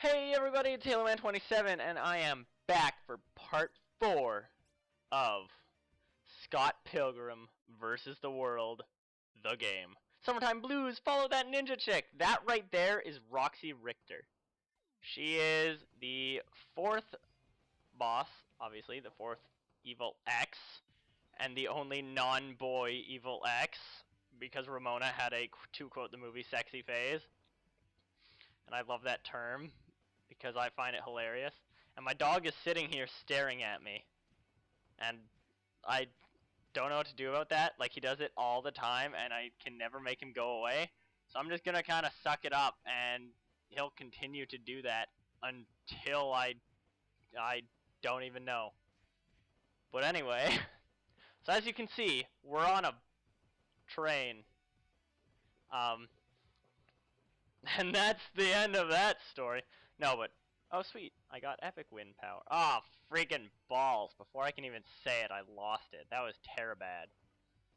Hey everybody, it's HaloMan27, and I am back for part 4 of Scott Pilgrim versus the World, the game. Summertime Blues, follow that ninja chick! That right there is Roxy Richter. She is the 4th boss, obviously, the 4th Evil X, and the only non-boy Evil X, because Ramona had a, to quote the movie, sexy phase. And I love that term because I find it hilarious. And my dog is sitting here staring at me. And I don't know what to do about that. Like, he does it all the time and I can never make him go away. So I'm just going to kind of suck it up and he'll continue to do that until I don't even know. But anyway, so as you can see, we're on a train. And that's the end of that story. No, but, oh sweet, I got epic wind power. Ah, oh, freaking balls. Before I can even say it, I lost it. That was terribad.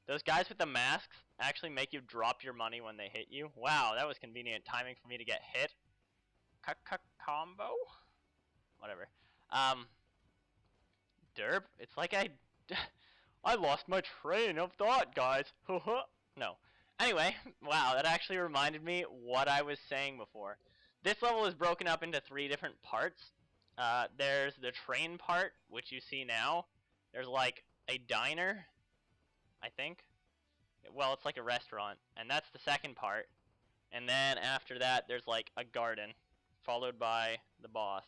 Those guys with the masks actually make you drop your money when they hit you. Wow, that was convenient timing for me to get hit. Combo? Whatever. Derp, it's like I lost my train of thought, guys. No. Anyway, wow, that actually reminded me what I was saying before. This level is broken up into 3 different parts. There's the train part, which you see now. There's like a diner, I think. Well, it's like a restaurant, and that's the second part. And then after that, there's like a garden, followed by the boss.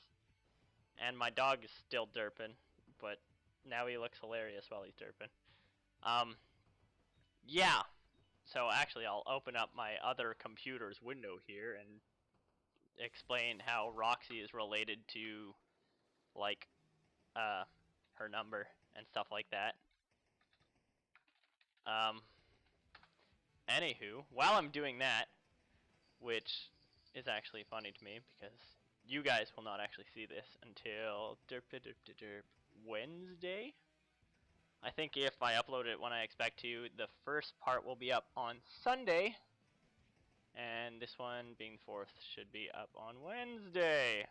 And my dog is still derping, but now he looks hilarious while he's derping. Yeah. So actually, I'll open up my other computer's window here and explain how Roxy is related to, like, her number and stuff like that. Anywho, while I'm doing that, which is actually funny to me because you guys will not actually see this until Wednesday. I think if I upload it when I expect to, the first part will be up on Sunday, and this one, being 4th, should be up on Wednesday.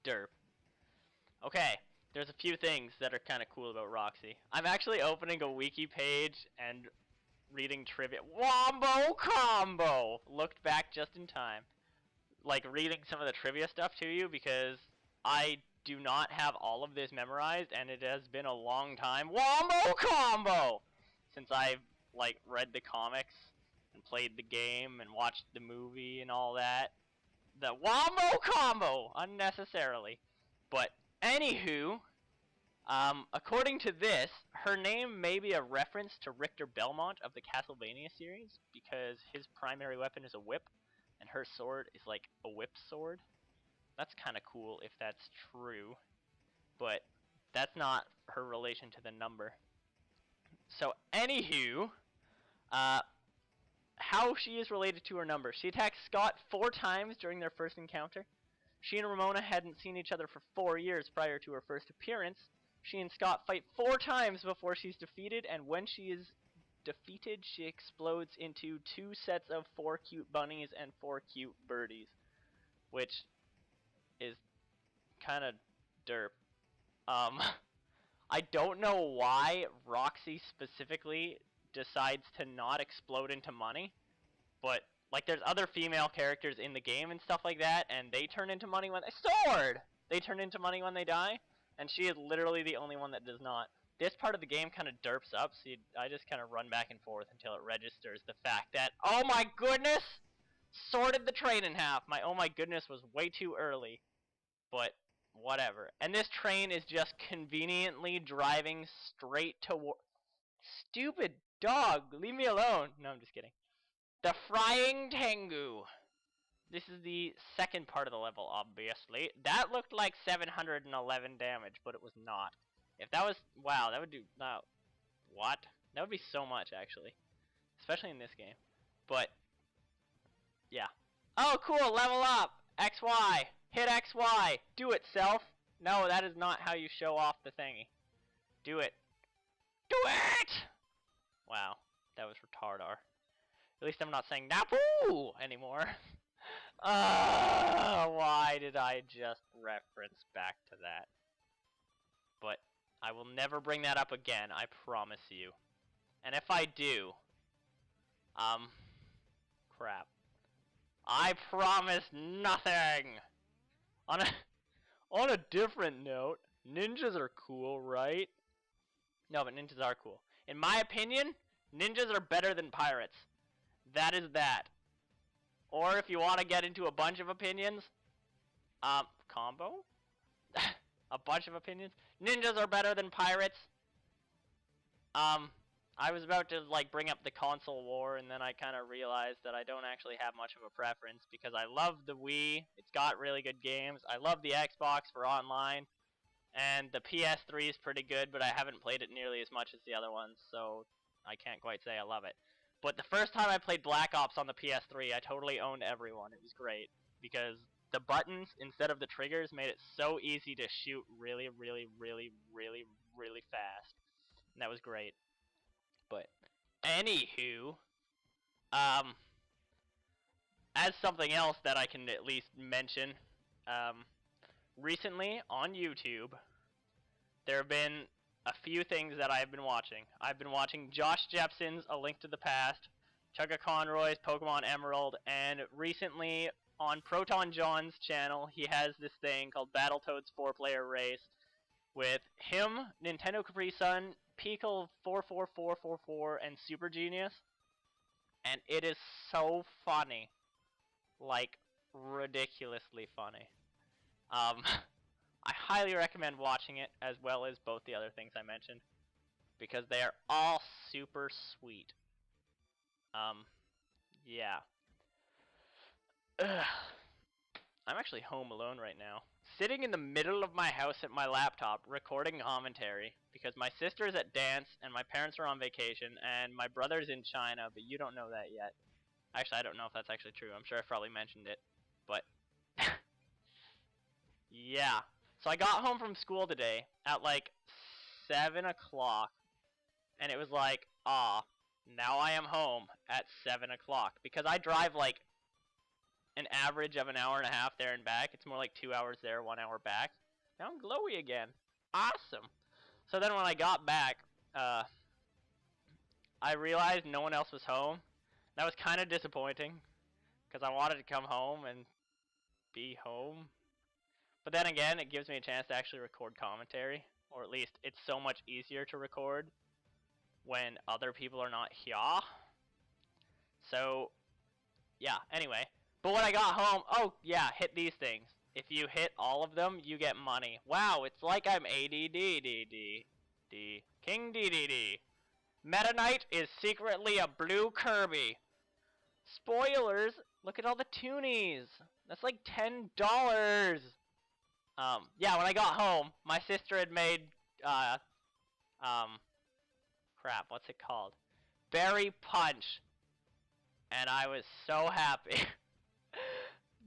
Derp. Okay, there's a few things that are kind of cool about Roxy. I'm actually opening a wiki page and reading trivia. Wombo combo! Looked back just in time. Like, reading some of the trivia stuff to you because I do not have all of this memorized, and it has been a long time. Wombo combo! Since I've, like, read the comics and played the game and watched the movie and all that. The wombo combo! Unnecessarily. But, anywho, according to this, her name may be a reference to Richter Belmont of the Castlevania series, because his primary weapon is a whip, and her sword is like a whip sword. That's kind of cool if that's true, but that's not her relation to the number. So, anywho, how she is related to her number. She attacked Scott 4 times during their first encounter. She and Ramona hadn't seen each other for 4 years prior to her first appearance. She and Scott fight 4 times before she's defeated, and when she is defeated, she explodes into 2 sets of 4 cute bunnies and 4 cute birdies, which is kind of derp. I don't know why Roxy specifically decides to not explode into money, but like there's other female characters in the game and stuff like that, and they turn into money when they turn into money when they die, and she is literally the only one that does not. This part of the game kind of derps up, so I just kind of run back and forth until it registers the fact that, oh my goodness, sorted the train in half. My oh my goodness was way too early. But, whatever. And this train is just conveniently driving straight toward... Stupid dog! Leave me alone! No, I'm just kidding. The Frying Tengu. This is the second part of the level, obviously. That looked like 711 damage, but it was not. If that was... Wow, that would do... No. What? That would be so much, actually. Especially in this game. But, yeah. Oh, cool! Level up! XY! Hit XY! Do it, self! No, that is not how you show off the thingy. Do it. Do it! Wow, that was retardar. At least I'm not saying Napu anymore. Why did I just reference back to that? But I will never bring that up again, I promise you. And if I do, crap. I promise nothing! On a different note, ninjas are cool, right? No, but ninjas are cool. In my opinion, ninjas are better than pirates. That is that. Or if you want to get into a bunch of opinions, combo? A bunch of opinions? Ninjas are better than pirates. I was about to like bring up the console war, and then I kind of realized that I don't actually have much of a preference because I love the Wii. It's got really good games. I love the Xbox for online, and the PS3 is pretty good, but I haven't played it nearly as much as the other ones, so I can't quite say I love it. But the first time I played Black Ops on the PS3, I totally owned everyone. It was great because the buttons instead of the triggers made it so easy to shoot really, really, really, really, really fast. And that was great. But anywho, as something else that I can at least mention, recently on YouTube, there have been a few things that I've been watching. I've been watching Josh Jepson's A Link to the Past, Chugga Conroy's Pokemon Emerald, and recently on Proton John's channel, he has this thing called Battletoads 4-player race with him, Nintendo Capri Sun, Pickle 44444, and Super Genius. And it is so funny. Like, ridiculously funny. I highly recommend watching it, as well as both the other things I mentioned, because they are all super sweet. Yeah. Ugh. I'm actually home alone right now, sitting in the middle of my house at my laptop, recording commentary, because my sister is at dance, and my parents are on vacation, and my brother's in China, but you don't know that yet. Actually, I don't know if that's actually true. I'm sure I've probably mentioned it, but yeah. So I got home from school today at like 7 o'clock, and it was like, now I am home at 7 o'clock, because I drive like an average of an hour and a half there and back. It's more like 2 hours there, 1 hour back. Now I'm glowy again. Awesome. So then when I got back, I realized no one else was home. That was kind of disappointing, because I wanted to come home and be home. But then again, it gives me a chance to actually record commentary, or at least it's so much easier to record when other people are not here. So, yeah, anyway. But when I got home, oh, yeah, hit these things. If you hit all of them, you get money. Wow, it's like I'm ADD. King DDD. Meta Knight is secretly a blue Kirby. Spoilers, look at all the toonies. That's like $10. Yeah, when I got home, my sister had made, crap, what's it called? Berry Punch. And I was so happy.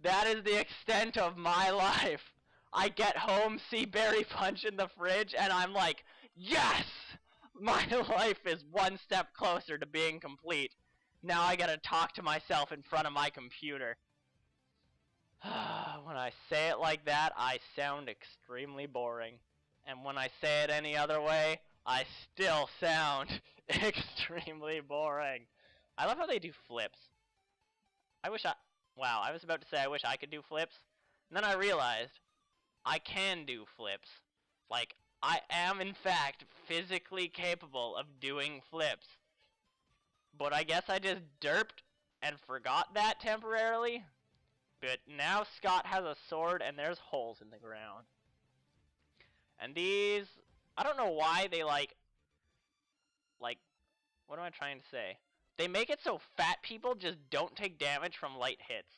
That is the extent of my life. I get home, see Berry Punch in the fridge, and I'm like, yes! My life is one step closer to being complete. Now I gotta talk to myself in front of my computer. When I say it like that, I sound extremely boring. And when I say it any other way, I still sound extremely boring. I love how they do flips. Wow, I was about to say I wish I could do flips. And then I realized I can do flips. Like, I am in fact physically capable of doing flips. But I guess I just derped and forgot that temporarily. But now Scott has a sword and there's holes in the ground. And these, I don't know why they like, what am I trying to say? They make it so fat people just don't take damage from light hits.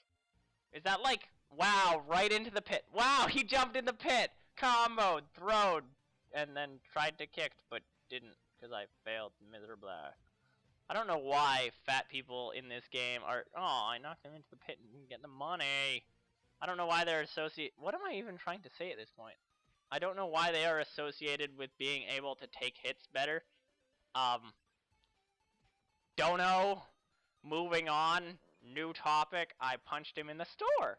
Is that like, wow, right into the pit. Wow, he jumped in the pit. Comboed, throwed, and then tried to kick, but didn't, because I failed miserably. I don't know why fat people in this game are, oh, I knocked him into the pit and get the money. I don't know why they're associated, what am I even trying to say at this point? I don't know why they are associated with being able to take hits better. Don't know. Moving on. New topic, I punched him in the store.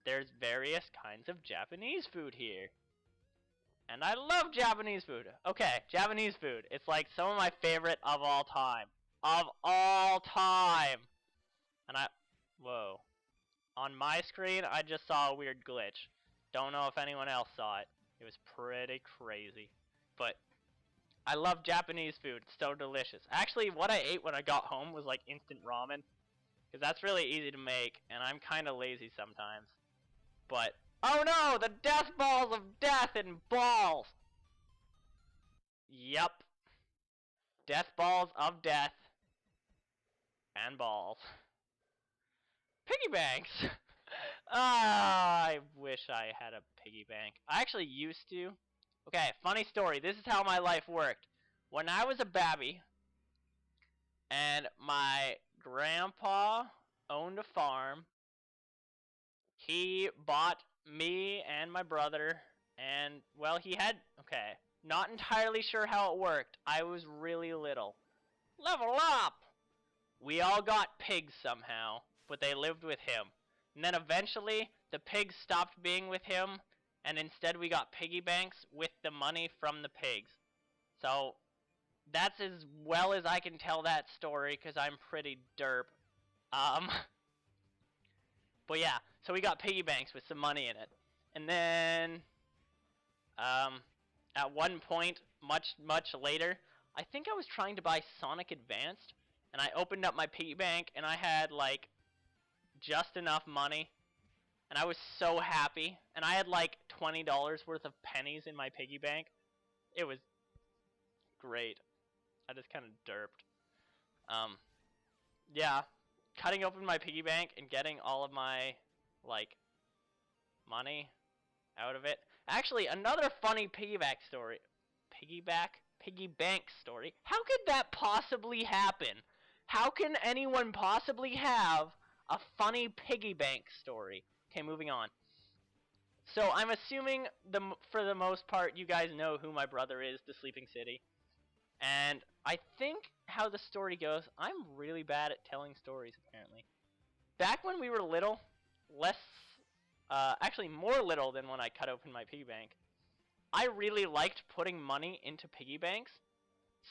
There's various kinds of Japanese food here. And I love Japanese food. Okay, Japanese food. It's like some of my favorite of all time. Of all time! And whoa. On my screen, I just saw a weird glitch. Don't know if anyone else saw it. It was pretty crazy. But I love Japanese food. It's so delicious. Actually, what I ate when I got home was like instant ramen. Because that's really easy to make, and I'm kind of lazy sometimes. But, oh no! The death balls of death and balls! Yup. Death balls of death. And balls. Piggy banks! I wish I had a piggy bank. I actually used to. Okay, funny story. This is how my life worked. When I was a babby, and my grandpa owned a farm, he bought me and my brother, and, well, he had, okay, not entirely sure how it worked. I was really little. Level up! We all got pigs somehow, but they lived with him. And then eventually, the pigs stopped being with him, and instead we got piggy banks with the money from the pigs. So, that's as well as I can tell that story, because I'm pretty derp. But yeah, so we got piggy banks with some money in it. And then, at one point, much later, I think I was trying to buy Sonic Advanced, and I opened up my piggy bank, and I had, like, just enough money, and I was so happy, and I had, like, $20 worth of pennies in my piggy bank. It was great. I just kind of derped. Yeah, cutting open my piggy bank and getting all of my, like, money out of it. Actually, another funny piggy bank story. Piggy bank story? How could that possibly happen? How can anyone possibly have a funny piggy bank story? Okay, moving on. So, I'm assuming, for the most part, you guys know who my brother is, the Sleeping City. And I think how the story goes, I'm really bad at telling stories, apparently. Back when we were little, actually more little than when I cut open my piggy bank, I really liked putting money into piggy banks.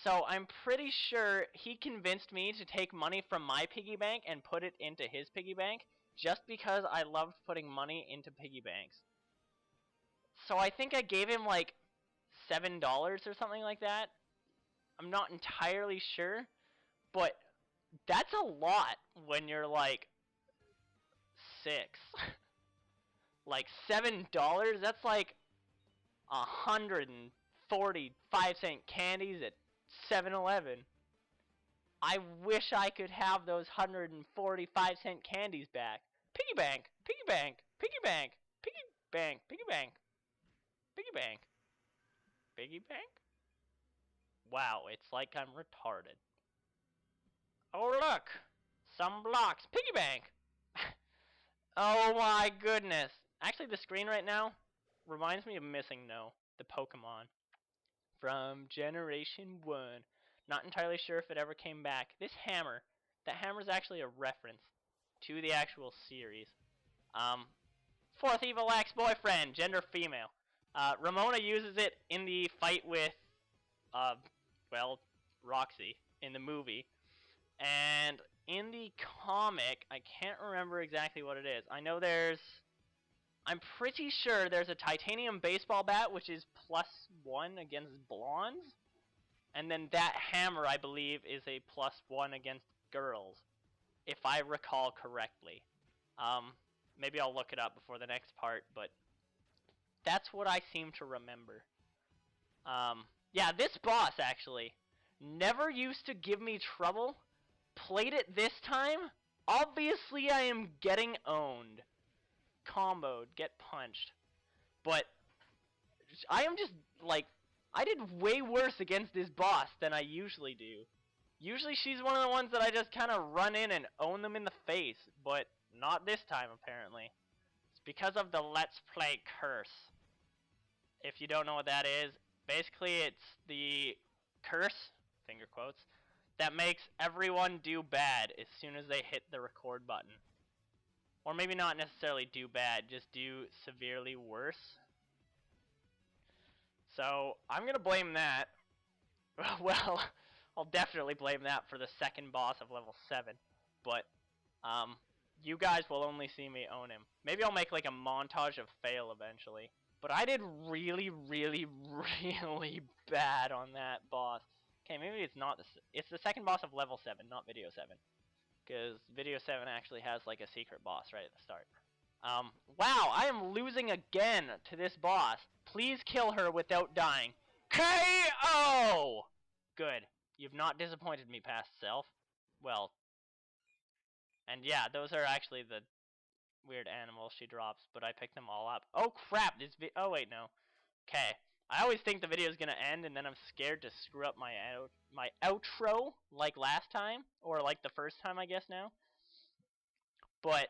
So I'm pretty sure he convinced me to take money from my piggy bank and put it into his piggy bank, just because I loved putting money into piggy banks. So I think I gave him like $7 or something like that. I'm not entirely sure, but that's a lot when you're like 6. Like $7, that's like 145-cent candies at 7-Eleven. I wish I could have those 145-cent candies back. Piggy bank, piggy bank, piggy bank, piggy bank, piggy bank, piggy bank, piggy bank. Wow, it's like I'm retarded. Oh look, some blocks. Piggy bank. Oh my goodness. Actually, the screen right now reminds me of Missing No, the Pokemon from Generation 1. Not entirely sure if it ever came back. This hammer, that hammer is actually a reference to the actual series. Fourth evil ex-boyfriend, gender female. Ramona uses it in the fight with, well, Roxy in the movie. And in the comic, I can't remember exactly what it is. I know I'm pretty sure there's a titanium baseball bat, which is +1 against blondes. And then that hammer, I believe, is a +1 against girls, if I recall correctly. Maybe I'll look it up before the next part, but that's what I seem to remember. Yeah, this boss, actually, never used to give me trouble. Played it this time. Obviously, I am getting owned. Comboed, get punched. But I am just, like, I did way worse against this boss than I usually do. Usually she's one of the ones that I just kind of run in and own them in the face, but not this time, apparently. It's because of the Let's Play curse. If you don't know what that is, basically it's the curse, finger quotes, that makes everyone do bad as soon as they hit the record button. Or maybe not necessarily do bad, just do severely worse. So, I'm gonna blame that. Well, I'll definitely blame that for the second boss of level 7. But, you guys will only see me own him. Maybe I'll make like a montage of fail eventually. But I did really, really, really bad on that boss. Okay, maybe it's not it's the second boss of level 7, not video 7. Because video 7 actually has like a secret boss right at the start. Wow, I am losing again to this boss. Please kill her without dying. KO! Good. You've not disappointed me, past self. Well, and yeah, those are actually the weird animals she drops, but I picked them all up. Oh crap, oh wait, no. Okay. I always think the video is gonna end, and then I'm scared to screw up my outro, like last time, or like the first time, I guess now. But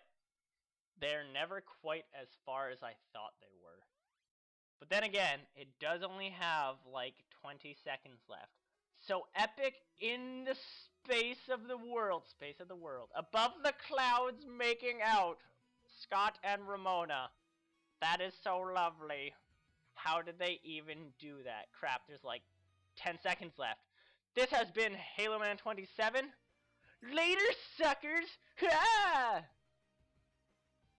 they're never quite as far as I thought they were. But then again, it does only have like 20 seconds left. So epic in the space of the world, above the clouds making out, Scott and Ramona. That is so lovely. How did they even do that? Crap, there's like 10 seconds left. This has been Halo Man 27. Later, suckers! Ha!